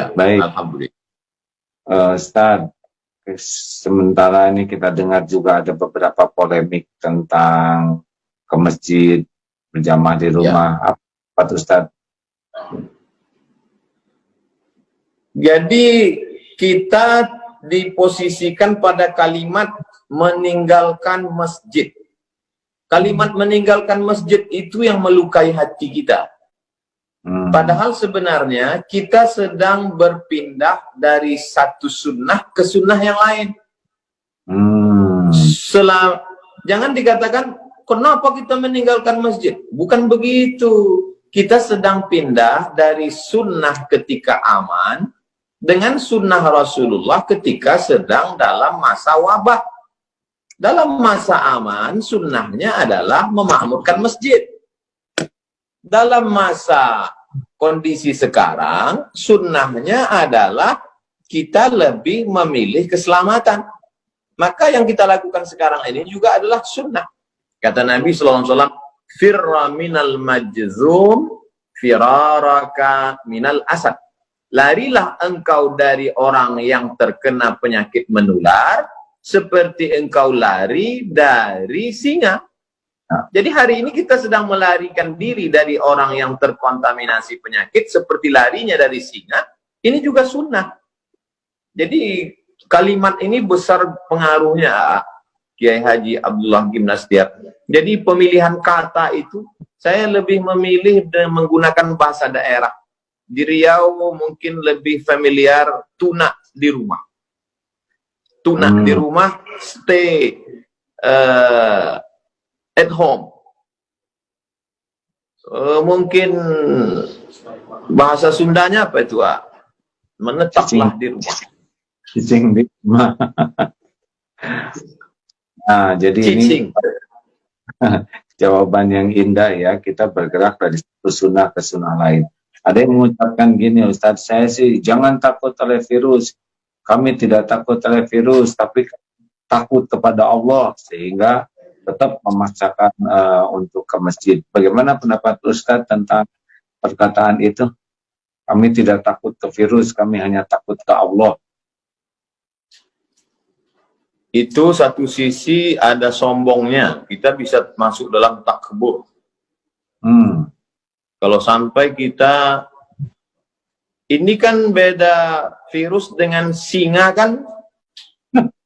Iya, Baik, alhamdulillah. Ustaz, sementara ini kita dengar juga ada beberapa polemik tentang ke masjid, berjamaah di Ya. rumah. Apa tuh, Ustaz? Jadi kita diposisikan pada kalimat meninggalkan masjid. Kalimat meninggalkan masjid itu yang melukai hati kita. Padahal sebenarnya kita sedang berpindah dari satu sunnah ke sunnah yang lain. Jangan dikatakan, kenapa kita meninggalkan masjid? Bukan begitu. Kita sedang pindah dari sunnah ketika aman dengan sunnah Rasulullah ketika sedang dalam masa wabah. Dalam masa aman, sunnahnya adalah memakmurkan masjid. Dalam masa kondisi sekarang, sunnahnya adalah kita lebih memilih keselamatan. Maka yang kita lakukan sekarang ini juga adalah sunnah. Kata Nabi SAW, firra minal majzum, firaraka minal asad. Larilah engkau dari orang yang terkena penyakit menular, seperti engkau lari dari singa. Jadi hari ini kita sedang melarikan diri dari orang yang terkontaminasi penyakit seperti larinya dari singa. Ini juga sunnah. Jadi kalimat ini besar pengaruhnya, Kiai Haji Abdullah Gimnastiar. Jadi pemilihan kata itu saya lebih memilih menggunakan bahasa daerah. Di Riau mungkin lebih familiar tuna di rumah. Tuna di rumah, stay at home. Mungkin bahasa Sundanya apa itu? Menetaplah di rumah. Cicing di rumah. Nah, jadi Cicing. Ini jawaban yang indah ya. Kita bergerak dari satu sunnah ke sunnah lain. Ada yang mengucapkan gini, Ustadz, saya sih jangan takut oleh virus. Kami tidak takut oleh virus, tapi takut kepada Allah, sehingga tetap memaksakan untuk ke masjid. Bagaimana pendapat Ustadz tentang perkataan itu? Kami tidak takut ke virus, kami hanya takut ke Allah. Itu satu sisi ada sombongnya. Kita bisa masuk dalam takbur. Kalau sampai kita, ini kan beda virus dengan singa kan,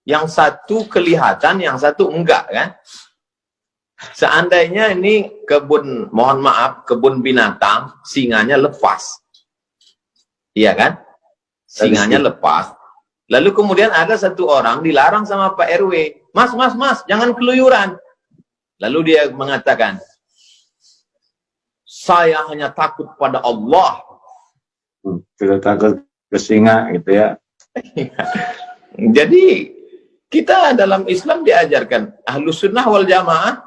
yang satu kelihatan, yang satu enggak kan. Seandainya ini kebun, mohon maaf, kebun binatang, singanya lepas. Iya kan? Singanya lepas. Lalu kemudian ada satu orang dilarang sama Pak RW. Mas, jangan keluyuran. Lalu dia mengatakan, saya hanya takut pada Allah. Tidak takut ke singa gitu ya. Jadi kita dalam Islam diajarkan, Ahlus Sunnah wal Jamaah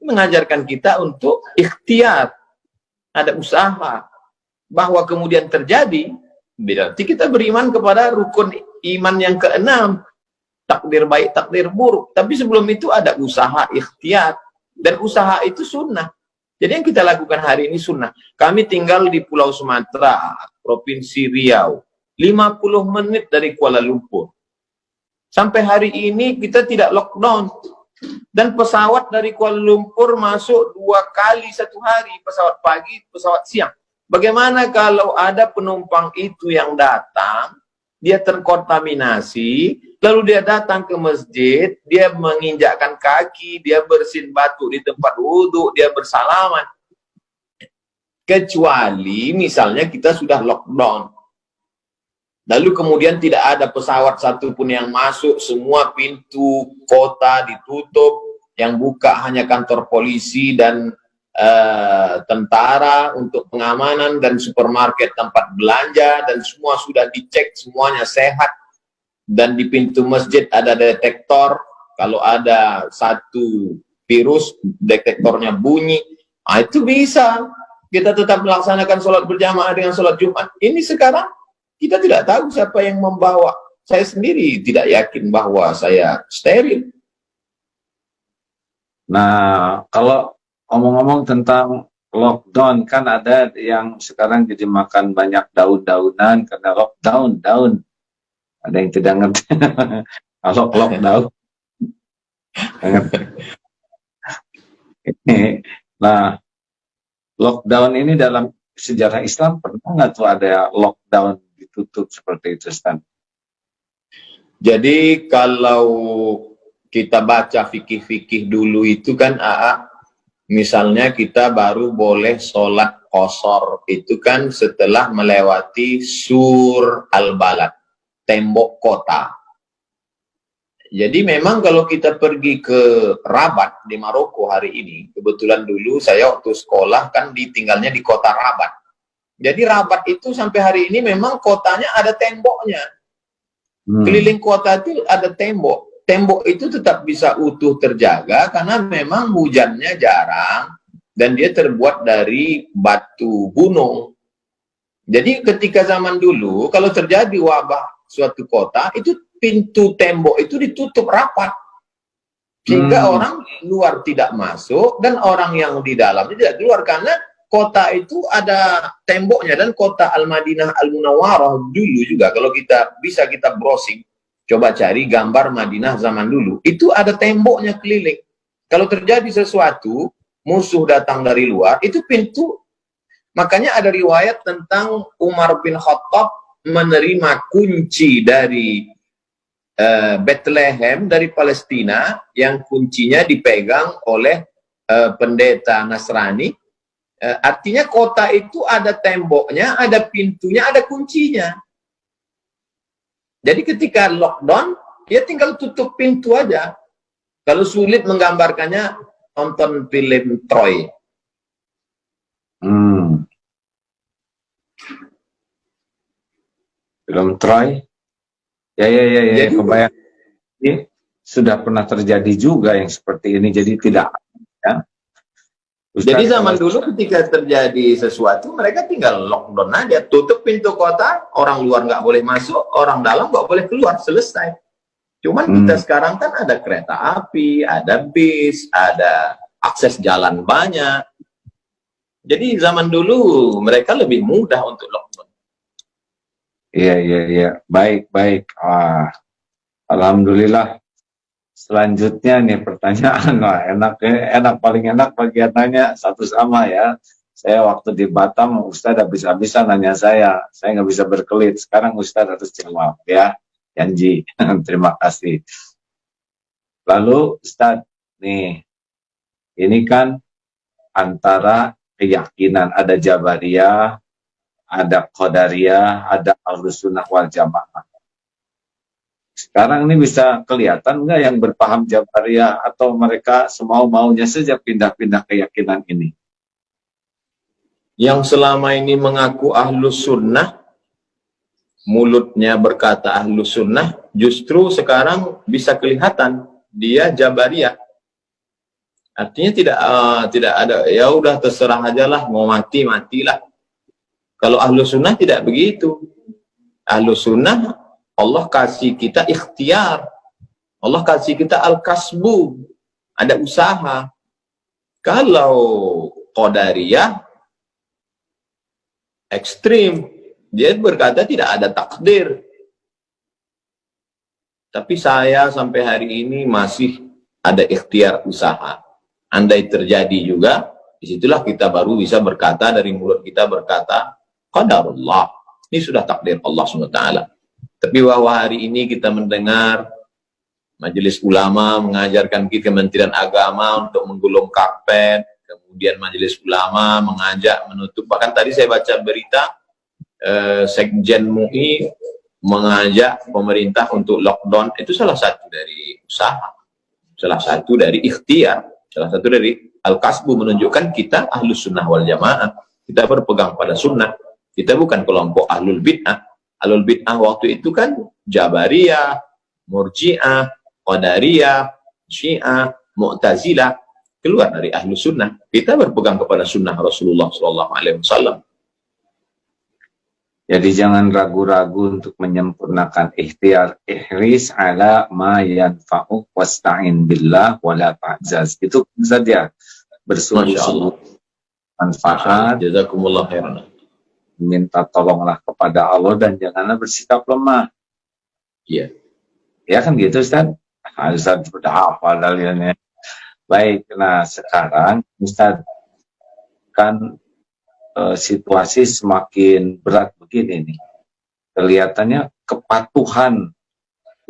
mengajarkan kita untuk ikhtiar, ada usaha, bahwa kemudian terjadi, berarti kita beriman kepada rukun iman yang keenam, takdir baik, takdir buruk. Tapi sebelum itu ada usaha ikhtiar, dan usaha itu sunnah. Jadi yang kita lakukan hari ini sunnah. Kami tinggal di Pulau Sumatera, Provinsi Riau, 50 menit dari Kuala Lumpur. Sampai hari ini kita tidak lockdown. Dan pesawat dari Kuala Lumpur masuk 2 kali satu hari, pesawat pagi, pesawat siang. Bagaimana kalau ada penumpang itu yang datang, dia terkontaminasi, lalu dia datang ke masjid, dia menginjakkan kaki, dia bersin batu di tempat wudhu, dia bersalaman. Kecuali misalnya kita sudah lockdown. Lalu kemudian tidak ada pesawat satupun yang masuk, semua pintu kota ditutup, yang buka hanya kantor polisi dan tentara untuk pengamanan, dan supermarket, tempat belanja, dan semua sudah dicek, semuanya sehat. Dan di pintu masjid ada detektor, kalau ada satu virus, detektornya bunyi. Nah, itu bisa kita tetap melaksanakan sholat berjamaah dengan sholat Jumat. Ini sekarang kita tidak tahu siapa yang membawa. Saya sendiri tidak yakin bahwa saya steril. Nah, kalau ngomong-ngomong tentang lockdown, kan ada yang sekarang jadi makan banyak daun-daunan karena lockdown, daun. Ada yang tidak ngerti. Kalau lockdown. Nah, lockdown ini dalam sejarah Islam pernah nggak tuh ada lockdown ditutup seperti itu, Ustaz? Jadi kalau kita baca fikih-fikih dulu itu kan, misalnya kita baru boleh sholat qasar itu kan setelah melewati sur al-balad, tembok kota. Jadi memang kalau kita pergi ke Rabat di Maroko hari ini, kebetulan dulu saya waktu sekolah kan ditinggalnya di kota Rabat. Jadi Rabat itu sampai hari ini memang kotanya ada temboknya. Keliling kota itu ada tembok. Tembok itu tetap bisa utuh terjaga karena memang hujannya jarang dan dia terbuat dari batu gunung. Jadi ketika zaman dulu kalau terjadi wabah suatu kota itu pintu tembok itu ditutup rapat sehingga orang luar tidak masuk dan orang yang di dalam tidak keluar karena kota itu ada temboknya. Dan kota Al-Madinah Al-Munawwarah dulu juga kalau kita bisa kita browsing, coba cari gambar Madinah zaman dulu, itu ada temboknya keliling. Kalau terjadi sesuatu, musuh datang dari luar, itu pintu. Makanya ada riwayat tentang Umar bin Khattab menerima kunci dari Bethlehem dari Palestina yang kuncinya dipegang oleh pendeta Nasrani. Artinya kota itu ada temboknya, ada pintunya, ada kuncinya. Jadi ketika lockdown, ya tinggal tutup pintu aja. Kalau sulit menggambarkannya, nonton film Troy. Film Troy? Ya, jadi, kebayang. Ini sudah pernah terjadi juga yang seperti ini, jadi tidak. Ya. Ustaz, jadi zaman dulu ketika terjadi sesuatu, mereka tinggal lockdown aja, tutup pintu kota, orang luar nggak boleh masuk, orang dalam nggak boleh keluar, selesai. Cuman kita sekarang kan ada kereta api, ada bis, ada akses jalan banyak. Jadi zaman dulu mereka lebih mudah untuk lockdown. Iya. Baik. Alhamdulillah. Selanjutnya nih pertanyaan, enak paling enak bagiannya satu sama ya. Saya waktu di Batam, Ustadz habis-habisan nanya saya nggak bisa berkelit. Sekarang Ustadz harus jawab ya, janji. Terima kasih. Lalu Ustadz, nih, ini kan antara keyakinan, ada Jabariyah, ada Qadariyah, ada Ahlussunnah wal Jamaah. Sekarang ini bisa kelihatan nggak yang berpaham Jabariyah atau mereka semau-maunya saja pindah-pindah keyakinan ini? Yang selama ini mengaku Ahlus Sunnah, mulutnya berkata Ahlus Sunnah, justru sekarang bisa kelihatan dia Jabariyah. Artinya tidak ada, ya udah terserah aja lah, mau mati matilah. Kalau Ahlus Sunnah tidak begitu. Ahlus Sunnah Allah kasih kita ikhtiar, Allah kasih kita al-kasbu, ada usaha. Kalau Qadariyah ekstrim, dia berkata tidak ada takdir. Tapi saya sampai hari ini masih ada ikhtiar usaha. Andai terjadi juga, disitulah kita baru bisa berkata, dari mulut kita berkata qadarullah, ini sudah takdir Allah SWT. Tapi bahwa hari ini kita mendengar Majelis Ulama mengajarkan kita, Kementerian Agama untuk menggulung karpet, kemudian Majelis Ulama mengajak menutup, bahkan tadi saya baca berita Sekjen MUI mengajak pemerintah untuk lockdown. Itu salah satu dari usaha, salah satu dari ikhtiar, salah satu dari al-kasbu, menunjukkan kita Ahlus Sunnah wal Jamaah, kita berpegang pada sunnah, kita bukan kelompok Ahlul Bid'ah. Ahlul Bid'ah waktu itu kan Jabariyah, Murji'ah, Qadariyah, Syiah, Mu'tazilah, keluar dari Ahlus Sunnah. Kita berpegang kepada sunnah Rasulullah SAW. Jadi jangan ragu-ragu untuk menyempurnakan ikhtiar, ihris ala ma yanfa'uk wasta'in billah wala ta'jaz. Itu saja, bersungguh-sungguh manfaat, Jazakumullah khairan. minta tolonglah kepada Allah dan janganlah bersikap lemah. Iya. Ya kan gitu Ustaz? Ustaz sudah hafal dalilnya. Baik, nah sekarang Ustaz kan situasi semakin berat begini nih. Kelihatannya kepatuhan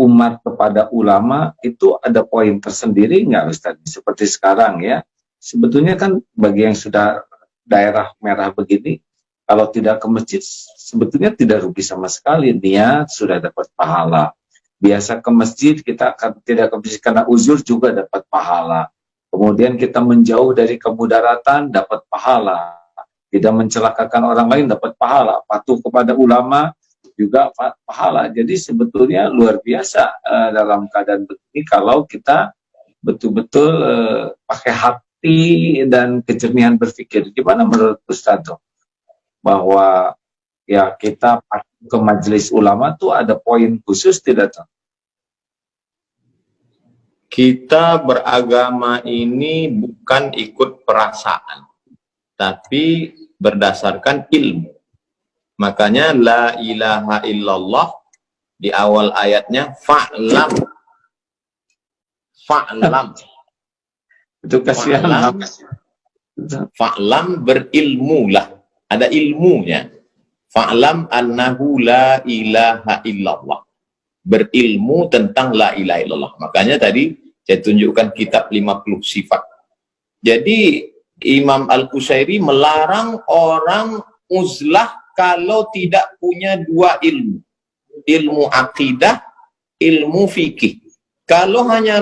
umat kepada ulama itu ada poin tersendiri nggak Ustaz? Seperti sekarang ya. Sebetulnya kan bagi yang sudah daerah merah begini, kalau tidak ke masjid sebetulnya tidak rugi sama sekali. Niat sudah dapat pahala. Biasa ke masjid kita akan tidak ke masjid karena uzur juga dapat pahala. Kemudian kita menjauh dari kemudaratan dapat pahala. Tidak mencelakakan orang lain dapat pahala. Patuh kepada ulama juga pahala. Jadi sebetulnya luar biasa dalam keadaan begini kalau kita betul-betul pakai hati dan kejernihan berpikir. Gimana menurut Ustaz bahwa ya kita ke majelis ulama tuh ada poin khusus tidak tuh? Kita beragama ini bukan ikut perasaan, tapi berdasarkan ilmu. Makanya la ilaha illallah di awal ayatnya fa'lam. Fa'lam. Itu kasihan. Fa'lam berilmulah. Ada ilmunya. Fa'lam annahu la ilaha illallah. Berilmu tentang la ilaha illallah. Makanya tadi saya tunjukkan kitab 50 sifat. Jadi Imam Al-Qusairi melarang orang uzlah kalau tidak punya dua ilmu. Ilmu akidah, ilmu fikih. Kalau hanya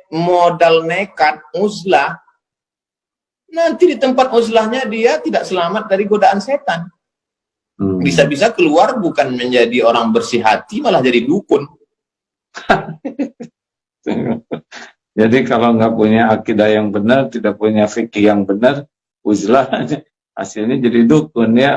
modal nekat uzlah, nanti di tempat uzlahnya dia tidak selamat dari godaan setan. Bisa-bisa keluar bukan menjadi orang bersih hati, malah jadi dukun. Jadi kalau nggak punya akidah yang benar, tidak punya fikih yang benar, uzlah hasilnya jadi dukun ya.